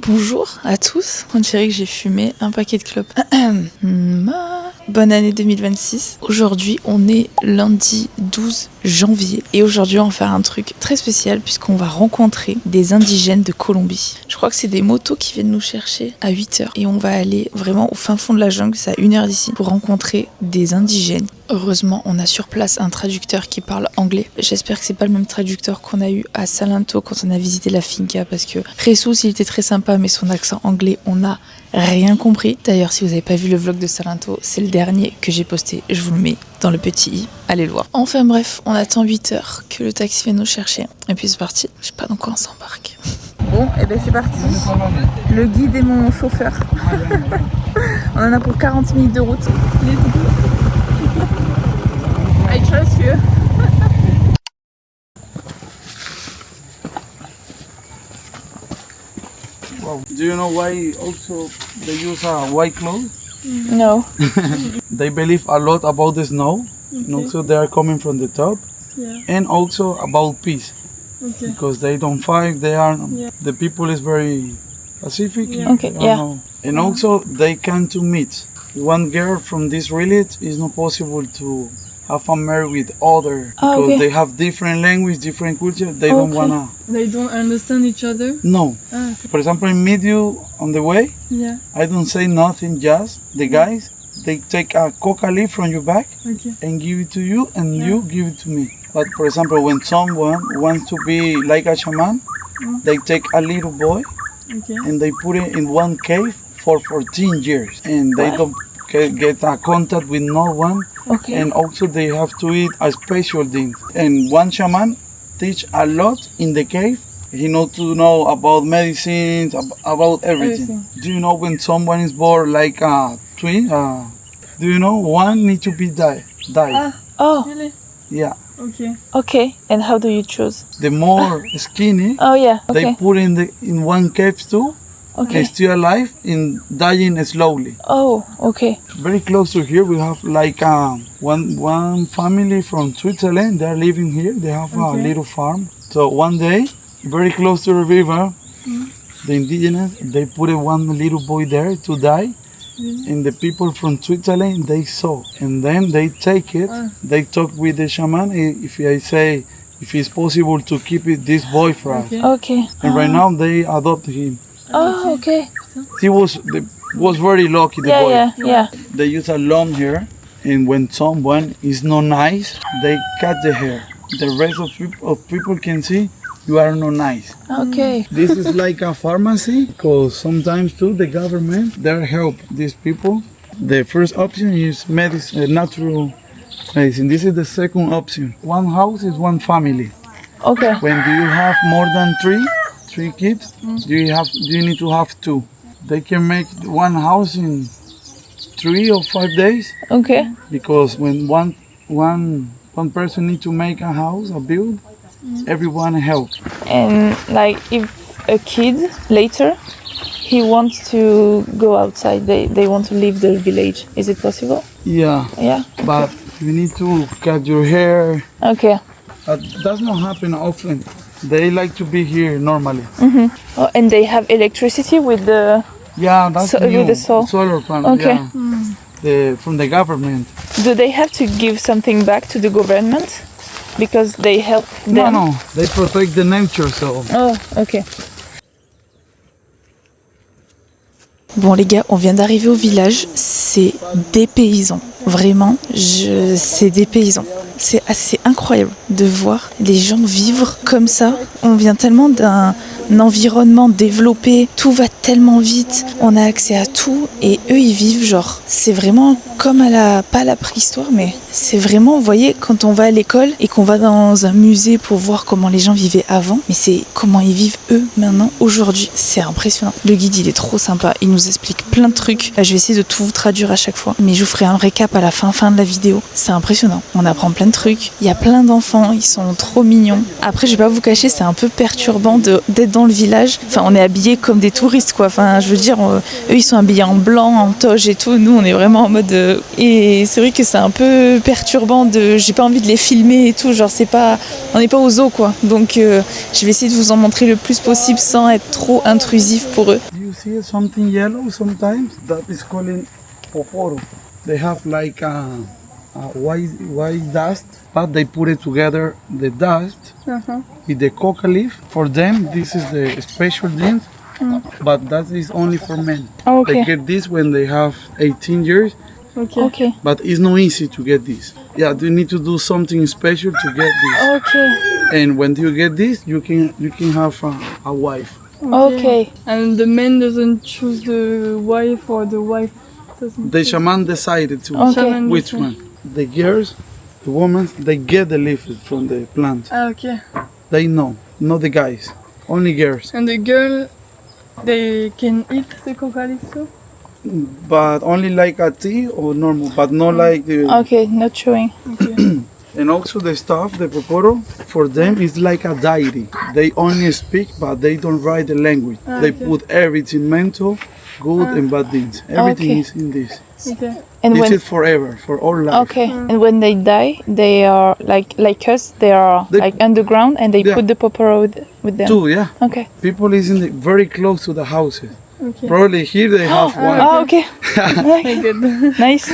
Bonjour à tous, on dirait que j'ai fumé un paquet de clopes. Bonne année 2026. Aujourd'hui, on est lundi 12 janvier et aujourd'hui, on va faire un truc très spécial puisqu'on va rencontrer des indigènes de Colombie. Je crois que c'est des motos qui viennent nous chercher à 8h et on va aller vraiment au fin fond de la jungle, c'est à 1h d'ici, pour rencontrer des indigènes. Heureusement, on a sur place un traducteur qui parle anglais. J'espère que c'est pas le même traducteur qu'on a eu à Salento quand on a visité la finca parce que Jesus, il était très sympa mais son accent anglais, on n'a rien compris. D'ailleurs, si vous n'avez pas vu le vlog de Salento, c'est le dernier que j'ai posté. Je vous le mets dans le petit i. Allez le voir. Enfin bref, on attend 8h que le taxi vienne nous chercher. Et puis c'est parti. Je sais pas dans quoi on s'embarque. Bon, et ben c'est parti. Le guide est mon chauffeur. On en a pour 40 minutes de route. I trust you. Wow. Do you know why also they use white clothes? No. They believe a lot about the snow, and also they are coming from the top, and also about peace, because they don't fight. They are the people is very pacific. Okay. And also they come to meet. One girl from this village is not possible to have a marriage with other because they have different language, different culture. They don't wanna. They don't understand each other? No. For example, I meet you on the way. Yeah. I don't say nothing, just the guys, they take a coca leaf from your back and give it to you and you give it to me. But for example, when someone wants to be like a shaman, they take a little boy and they put it in one cave for 14 years and they don't get a contact with no one. And also they have to eat a special thing. And one shaman teach a lot in the cave. He knows to know about medicines, about everything. Do you know when someone is born like a twin? Do you know one need to be die? Oh. Really? Yeah. Okay. And how do you choose? The more skinny, they put in one cave too. And still alive and dying slowly. Oh, okay. Very close to here, we have like one family from Switzerland. They are living here. They have a little farm. So one day, very close to the river, the indigenous, they put one little boy there to die. And the people from Switzerland, they saw. And then they take it. They talk with the shaman. If I say, if it's possible to keep this boy for us. Okay. And right now, they adopt him. Oh, okay. He was very lucky, the boy. Yeah. They use a long hair, and when someone is not nice, they cut the hair. The rest of people can see you are not nice. Okay. This is like a pharmacy, because sometimes too the government they help these people. The first option is medicine, natural medicine. This is the second option. One house is one family. Okay. When do you have more than three kids, you need to have two. They can make one house in 3 or 5 days. Okay. Because when one person need to make a house, a build, everyone helps. And like if a kid later he wants to go outside, they want to leave the village, is it possible? Yeah. But you need to cut your hair. Okay. That does not happen often. They like to be here normally. Oh, and they have electricity with the that's new. with the solar panel. Okay. From the government. Do they have to give something back to the government because they help them? No, they protect the nature, so. Oh, ok. Bon les gars, on vient d'arriver au village, c'est des paysans, vraiment, c'est des paysans. C'est assez incroyable de voir les gens vivre comme ça. On vient tellement d'un environnement développé, tout va tellement vite, on a accès à tout et eux ils vivent genre, c'est vraiment comme pas à la préhistoire, mais c'est vraiment, vous voyez, quand on va à l'école et qu'on va dans un musée pour voir comment les gens vivaient avant, mais c'est comment ils vivent eux maintenant, aujourd'hui, c'est impressionnant. Le guide il est trop sympa, il nous explique plein de trucs, je vais essayer de tout vous traduire à chaque fois, mais je vous ferai un récap à la fin de la vidéo, c'est impressionnant, on apprend plein de trucs, il y a plein d'enfants, ils sont trop mignons. Après je vais pas vous cacher, c'est un peu perturbant d'être dans le village, enfin on est habillés comme des touristes quoi, enfin je veux dire, eux ils sont habillés en blanc, en toge et tout, nous on est vraiment en mode et c'est vrai que c'est un peu perturbant j'ai pas envie de les filmer et tout, genre on n'est pas au zoo quoi, donc je vais essayer de vous en montrer le plus possible sans être trop intrusif pour eux. Do you see something yellow sometimes? That is called poporo. They have like a white dust, but they put it together, the dust with the coca leaf. For them, this is the special drink, but that is only for men. Okay. They get this when they have 18 years, Okay. but it's not easy to get this. Yeah, you need to do something special to get this. Okay. And when you get this, you can have a wife. Okay. And the man doesn't choose the wife or the wife doesn't. The shaman decided to Okay. Shaman which decide. one. The girls, the women, they get the leaves from the plant. Ah, okay. They know, not the guys, only girls. And the girl, they can eat the coca leaf too? But only like a tea or normal, but not like the. Okay, not chewing. Okay. And also the stuff, the poporo, for them is like a diary. They only speak, but they don't write the language. They okay. put everything mental, good and bad things. Everything Okay. is in this. Okay. And This when is forever, for all life. okay, and when they die, they are like us. They are They- like underground, and they Yeah. put the poporo with them. Two, yeah. Okay. People is in the, very close to the houses. Okay. Probably here they have one. Oh, okay. I get that. Nice.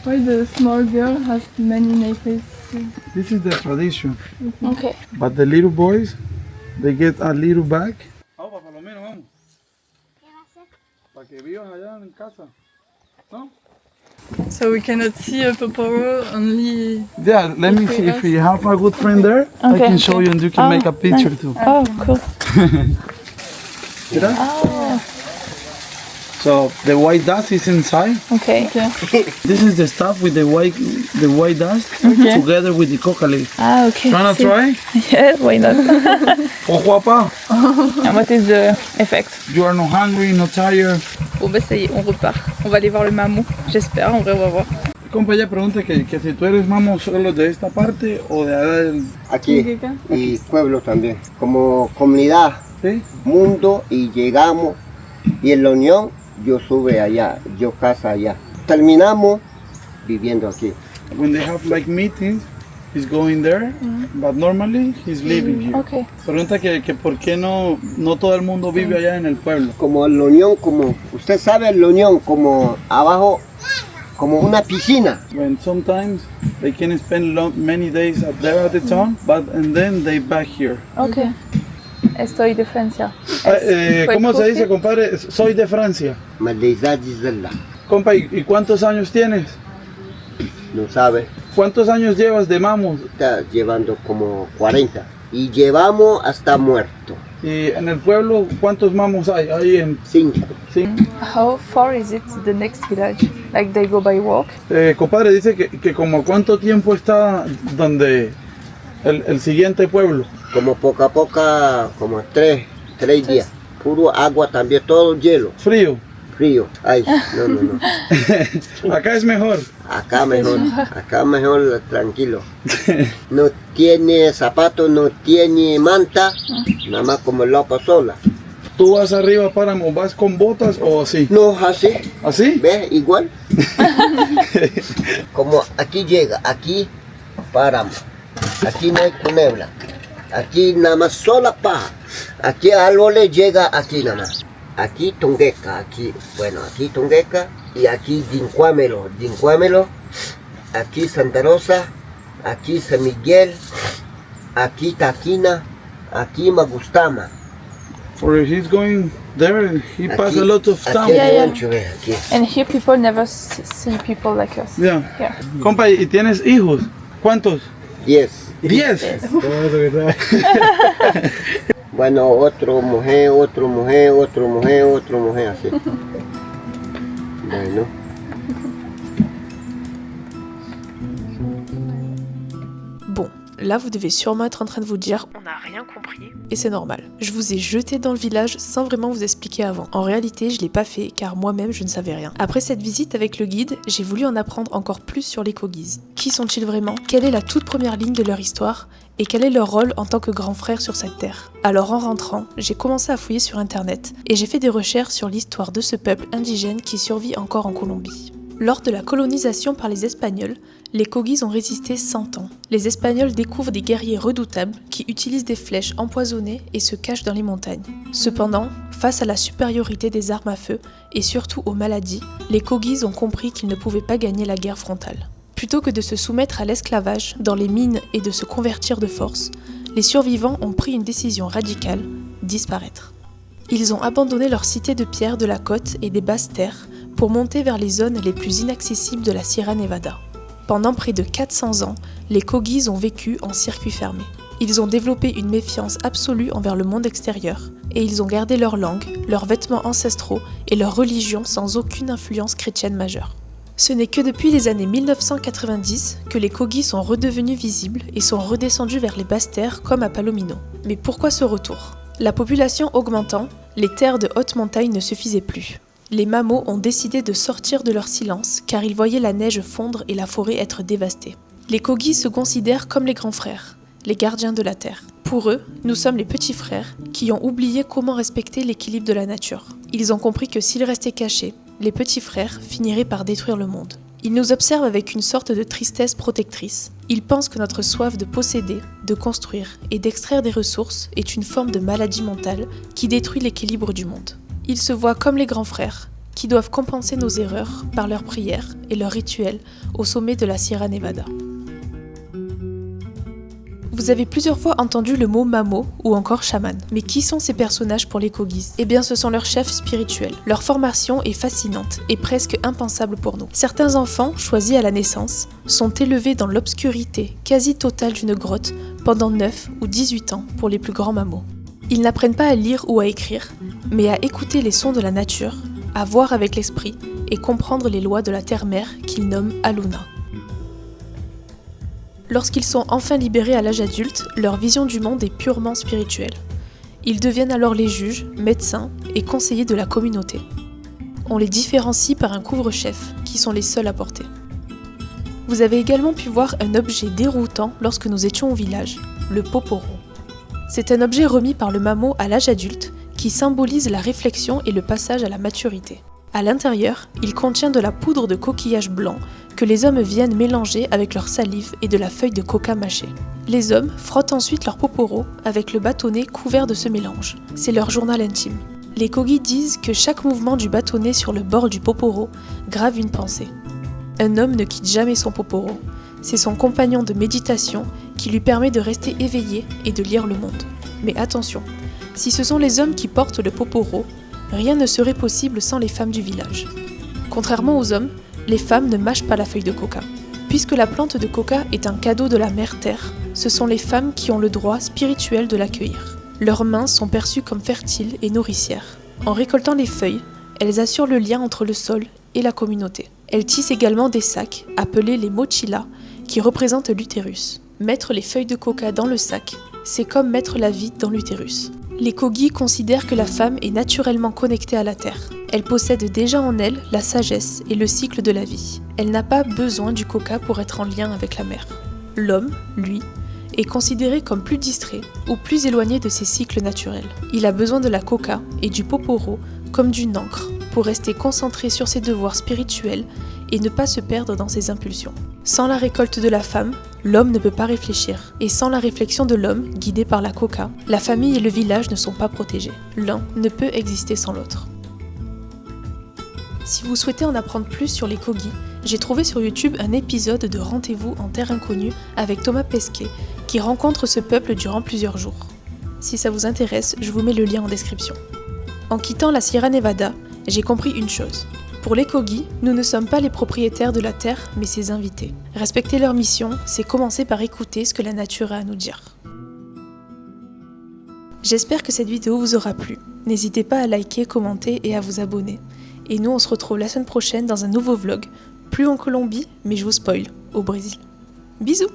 Why the small girl has many necklaces? This is the tradition. Okay. But the little boys, they get a little bag. Vamos, Palomino, vamos. Para que vivas allá en casa. ¿No? So we cannot see a poporo, only. Yeah, let me see if you have a good friend there. I Okay. can show you and you can Oh, make a picture too. Oh, cool. See that? Oh, So the white dust is inside. okay. This is the stuff with the white dust together with the coca leaf. Ah, okay. Wanna See. try? Yeah, why not? Oh, guapa. And what is the effect? You are not hungry, not tired. Bon, bah, ça y est, on repart. On va aller voir le mammouth. J'espère, en vrai, on va voir. Compa, ella pregunta que si tú eres mamo solo de esta parte o de allá del... Aquí y pueblo también, como comunidad, ¿Sí? mundo y llegamos y en la unión yo sube allá, yo casa allá. Terminamos viviendo aquí. When they have like meetings, he's going there, but normally he's living here. Okay. Pregunta que por qué no todo el mundo vive allá en el pueblo. Como en la unión, como usted sabe, en la unión, como abajo, como una piscina. When sometimes they can spend many days up there at the town, and then they back here. Okay. Estoy de Francia. ¿Cómo se dice, compadre? Soy de Francia. Maldita Gisela, Compa, ¿y cuántos años tienes? no sabe, ¿Cuántos años llevas de mamos? está llevando como 40 y llevamos hasta muerto, Y en el pueblo, ¿cuántos mamos hay? Ahí en 5. sí. How far is it the next village? Like they go by walk? Compadre, dice que como cuánto tiempo está donde el siguiente pueblo. Como poco a poco, como 3 días. Puro agua también, todo hielo, Frío. frío. Ay, no. Acá es mejor. Acá mejor, tranquilo. No tiene zapatos, no tiene manta, nada más como ropa sola. ¿Tú vas arriba páramo, vas con botas o así? No, así, ¿Así? ¿ves? Igual. Como aquí llega, aquí paramos. Aquí no hay culebra. Aquí nada más sola paja. Aquí árboles llega aquí nada más. Aquí Tungueca, aquí Tungueca y aquí Dincuámelo. Aquí Santa Rosa, aquí San Miguel, aquí Taquina, aquí Magustama. For he's going there, he passed a lot of Aquí time. Yeah, yeah. ancho, ve, aquí. And here people never see people like us. Yeah. Yeah. Compa, ¿y tienes hijos? ¿Cuántos? 10. 10. Bueno, otro mujer, así. Bueno. Bon, là vous devez sûrement être en train de vous dire on n'a rien compris et c'est normal. Je vous ai jeté dans le village sans vraiment vous expliquer avant. En réalité, je l'ai pas fait car moi-même je ne savais rien. Après cette visite avec le guide, j'ai voulu en apprendre encore plus sur les Kogis. Qui sont-ils vraiment? Quelle est la toute première ligne de leur histoire? Et quel est leur rôle en tant que grand frère sur cette terre? Alors en rentrant, j'ai commencé à fouiller sur internet et j'ai fait des recherches sur l'histoire de ce peuple indigène qui survit encore en Colombie. Lors de la colonisation par les Espagnols, les Kogis ont résisté 100 ans. Les Espagnols découvrent des guerriers redoutables qui utilisent des flèches empoisonnées et se cachent dans les montagnes. Cependant, face à la supériorité des armes à feu et surtout aux maladies, les Kogis ont compris qu'ils ne pouvaient pas gagner la guerre frontale. Plutôt que de se soumettre à l'esclavage dans les mines et de se convertir de force, les survivants ont pris une décision radicale, disparaître. Ils ont abandonné leur cité de pierre de la côte et des basses terres pour monter vers les zones les plus inaccessibles de la Sierra Nevada. Pendant près de 400 ans, les Kogis ont vécu en circuit fermé. Ils ont développé une méfiance absolue envers le monde extérieur et ils ont gardé leur langue, leurs vêtements ancestraux et leur religion sans aucune influence chrétienne majeure. Ce n'est que depuis les années 1990 que les Kogis sont redevenus visibles et sont redescendus vers les basses terres comme à Palomino. Mais pourquoi ce retour ? La population augmentant, les terres de haute montagne ne suffisaient plus. Les Mamo ont décidé de sortir de leur silence car ils voyaient la neige fondre et la forêt être dévastée. Les Kogis se considèrent comme les grands frères, les gardiens de la terre. Pour eux, nous sommes les petits frères qui ont oublié comment respecter l'équilibre de la nature. Ils ont compris que s'ils restaient cachés, les petits frères finiraient par détruire le monde. Ils nous observent avec une sorte de tristesse protectrice. Ils pensent que notre soif de posséder, de construire et d'extraire des ressources est une forme de maladie mentale qui détruit l'équilibre du monde. Ils se voient comme les grands frères, qui doivent compenser nos erreurs par leurs prières et leurs rituels au sommet de la Sierra Nevada. Vous avez plusieurs fois entendu le mot Mamo ou encore chaman. Mais qui sont ces personnages pour les Kogis ? Eh bien, ce sont leurs chefs spirituels. Leur formation est fascinante et presque impensable pour nous. Certains enfants, choisis à la naissance, sont élevés dans l'obscurité quasi totale d'une grotte pendant 9 ou 18 ans pour les plus grands Mamos. Ils n'apprennent pas à lire ou à écrire, mais à écouter les sons de la nature, à voir avec l'esprit et comprendre les lois de la terre-mère qu'ils nomment Aluna. Lorsqu'ils sont enfin libérés à l'âge adulte, leur vision du monde est purement spirituelle. Ils deviennent alors les juges, médecins et conseillers de la communauté. On les différencie par un couvre-chef, qui sont les seuls à porter. Vous avez également pu voir un objet déroutant lorsque nous étions au village, le poporo. C'est un objet remis par le Mamo à l'âge adulte qui symbolise la réflexion et le passage à la maturité. À l'intérieur, il contient de la poudre de coquillage blanc que les hommes viennent mélanger avec leur salive et de la feuille de coca mâchée. Les hommes frottent ensuite leur poporo avec le bâtonnet couvert de ce mélange. C'est leur journal intime. Les Kogis disent que chaque mouvement du bâtonnet sur le bord du poporo grave une pensée. Un homme ne quitte jamais son poporo. C'est son compagnon de méditation qui lui permet de rester éveillé et de lire le monde. Mais attention, si ce sont les hommes qui portent le poporo, rien ne serait possible sans les femmes du village. Contrairement aux hommes, les femmes ne mâchent pas la feuille de coca. Puisque la plante de coca est un cadeau de la mère terre, ce sont les femmes qui ont le droit spirituel de l'accueillir. Leurs mains sont perçues comme fertiles et nourricières. En récoltant les feuilles, elles assurent le lien entre le sol et la communauté. Elles tissent également des sacs, appelés les mochilas, qui représentent l'utérus. Mettre les feuilles de coca dans le sac, c'est comme mettre la vie dans l'utérus. Les Kogis considèrent que la femme est naturellement connectée à la terre. Elle possède déjà en elle la sagesse et le cycle de la vie. Elle n'a pas besoin du coca pour être en lien avec la mère. L'homme, lui, est considéré comme plus distrait ou plus éloigné de ses cycles naturels. Il a besoin de la coca et du poporo comme d'une encre pour rester concentré sur ses devoirs spirituels et ne pas se perdre dans ses impulsions. Sans la récolte de la femme, l'homme ne peut pas réfléchir. Et sans la réflexion de l'homme, guidé par la coca, la famille et le village ne sont pas protégés. L'un ne peut exister sans l'autre. Si vous souhaitez en apprendre plus sur les Kogis, j'ai trouvé sur YouTube un épisode de Rendez-vous en terre inconnue avec Thomas Pesquet qui rencontre ce peuple durant plusieurs jours. Si ça vous intéresse, je vous mets le lien en description. En quittant la Sierra Nevada, j'ai compris une chose. Pour les Kogis, nous ne sommes pas les propriétaires de la terre, mais ses invités. Respecter leur mission, c'est commencer par écouter ce que la nature a à nous dire. J'espère que cette vidéo vous aura plu. N'hésitez pas à liker, commenter et à vous abonner. Et nous, on se retrouve la semaine prochaine dans un nouveau vlog, plus en Colombie, mais je vous spoil, au Brésil. Bisous!